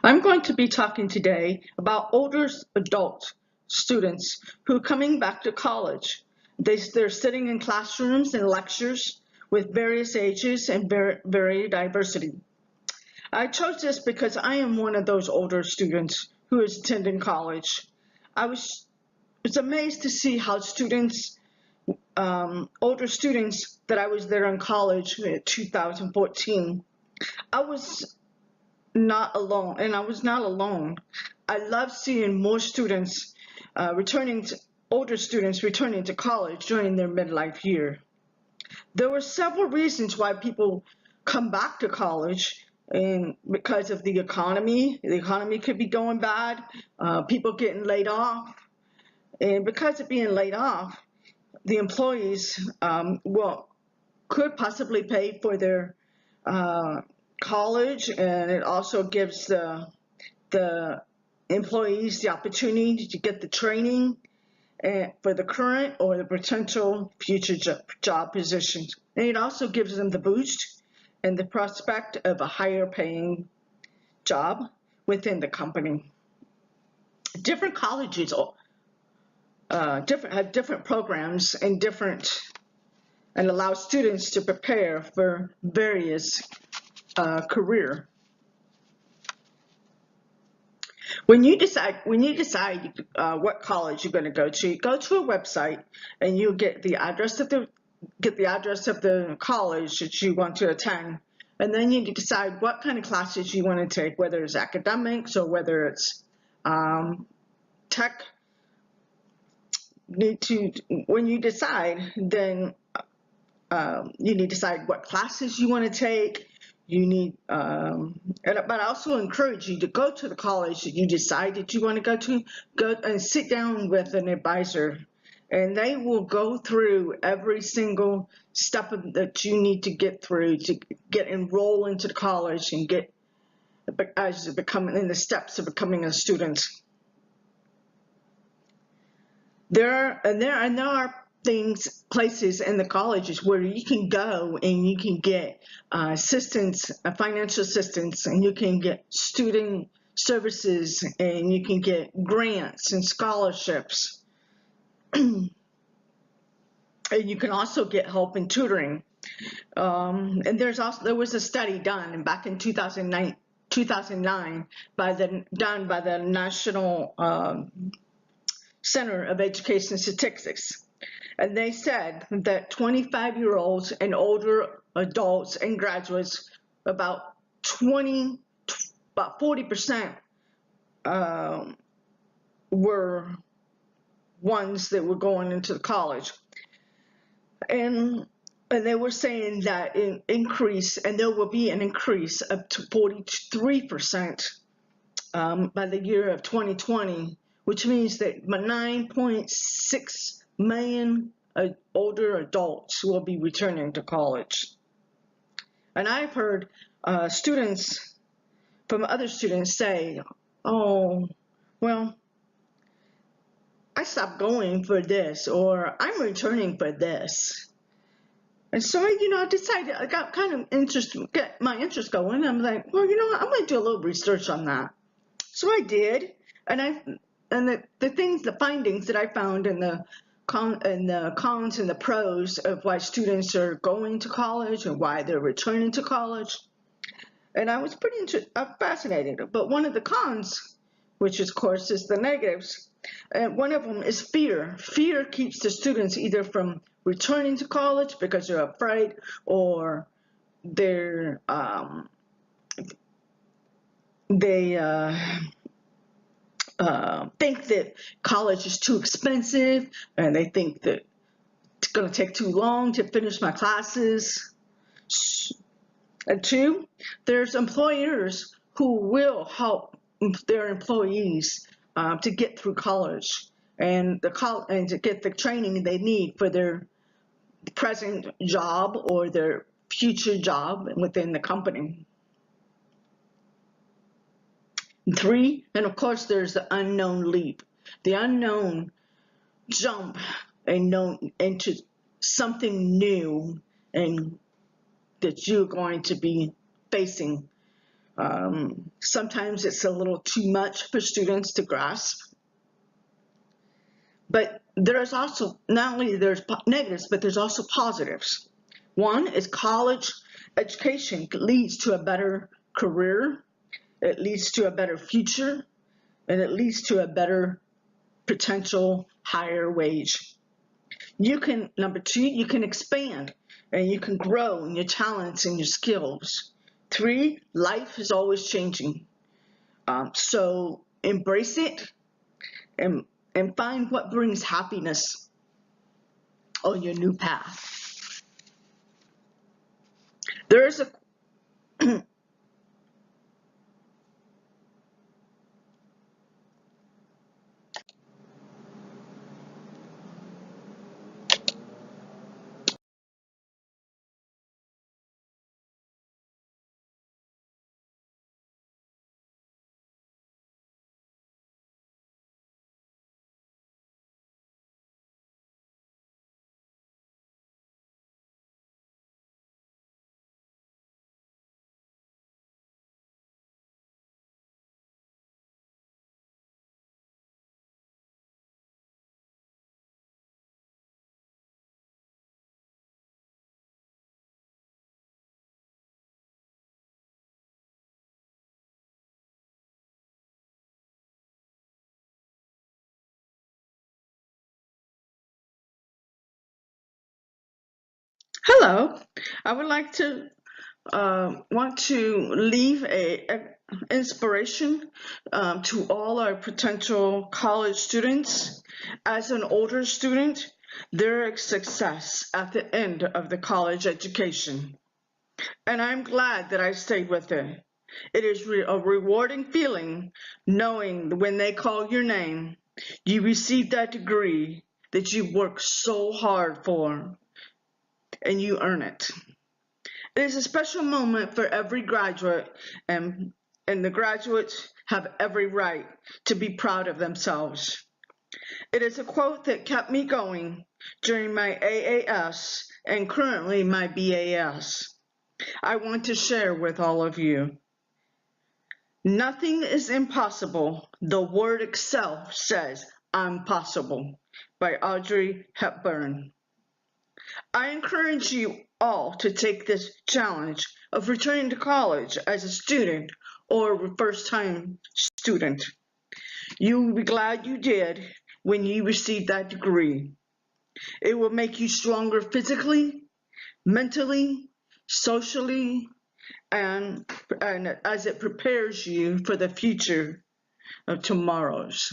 I'm going to be talking today about older adult students who are coming back to college. They're sitting in classrooms and lectures with various ages and very diversity. I chose this because I am one of those older students who is attending college. I was amazed to see how older students that I was there in college in 2014, I was not alone, and I was not alone. I love seeing more students older students returning to college during their midlife year. There were several reasons why people come back to college, and because of the economy could be going bad, people getting laid off, and because of being laid off, the employees could possibly pay for their college, and it also gives the employees the opportunity to get the training for the current or the potential future job positions. And it also gives them the boost and the prospect of a higher paying job within the company. Different colleges have different programs and allow students to prepare for various career. When you decide what college you're going to go to a website and you get the address of the college that you want to attend, and then you decide what kind of classes you want to take, whether it's academics or whether it's tech. When you decide, then you need to decide what classes you want to take. But I also encourage you to go to the college that you decide that you want to go and sit down with an advisor, and they will go through every single step that you need to get through to get enrolled into the college and in the steps of becoming a student. There are places in the colleges where you can go and you can get financial assistance, and you can get student services, and you can get grants and scholarships. And you can also get help in tutoring. And there was a study done back in 2009 done by the National Center of Education Statistics. And they said that 25-year-olds and older adults and graduates, about 40% were ones that were going into the college. And they were saying that there will be an increase up to 43% by the year of 2020, which means that 9.6 million older adults will be returning to college. And I've heard other students say, oh, well, I stopped going for this, or I'm returning for this. And so, I decided, I got kind of get my interest going. I'm like, well, I'm going to do a little research on that. So I did, and the findings that I found in the cons and the pros of why students are going to college and why they're returning to college. And I was pretty fascinated. But one of the cons, which of course is the negatives, one of them is fear. Fear keeps the students either from returning to college because they're afraid, or they think that college is too expensive, and they think that it's going to take too long to finish my classes. And two, there's employers who will help their employees to get through college and to get the training they need for their present job or their future job within the company. Three, and of course, there's the unknown leap, the unknown jump into something new and that you're going to be facing Sometimes it's a little too much for students to grasp. But there's also, not only there's negatives, but there's also positives. One is college education leads to a better career, it leads to a better future, and it leads to a better potential higher wage. Number two, you can expand and you can grow in your talents and your skills. Three, life is always changing. So embrace it and, and find what brings happiness on your new path. There is a Hello. I would like to want to leave a inspiration to all our potential college students. As an older student, their success at the end of the college education. And I'm glad that I stayed with it. It is a rewarding feeling knowing when they call your name, you received that degree that you worked so hard for and you earn it. It is a special moment for every graduate, and the graduates have every right to be proud of themselves. It is a quote that kept me going during my AAS and currently my BAS. I want to share with all of you. Nothing is impossible. The word itself says, I'm possible, by Audrey Hepburn. I encourage you all to take this challenge of returning to college as a student or a first-time student. You will be glad you did when you receive that degree. It will make you stronger physically, mentally, socially, and as it prepares you for the future of tomorrow's.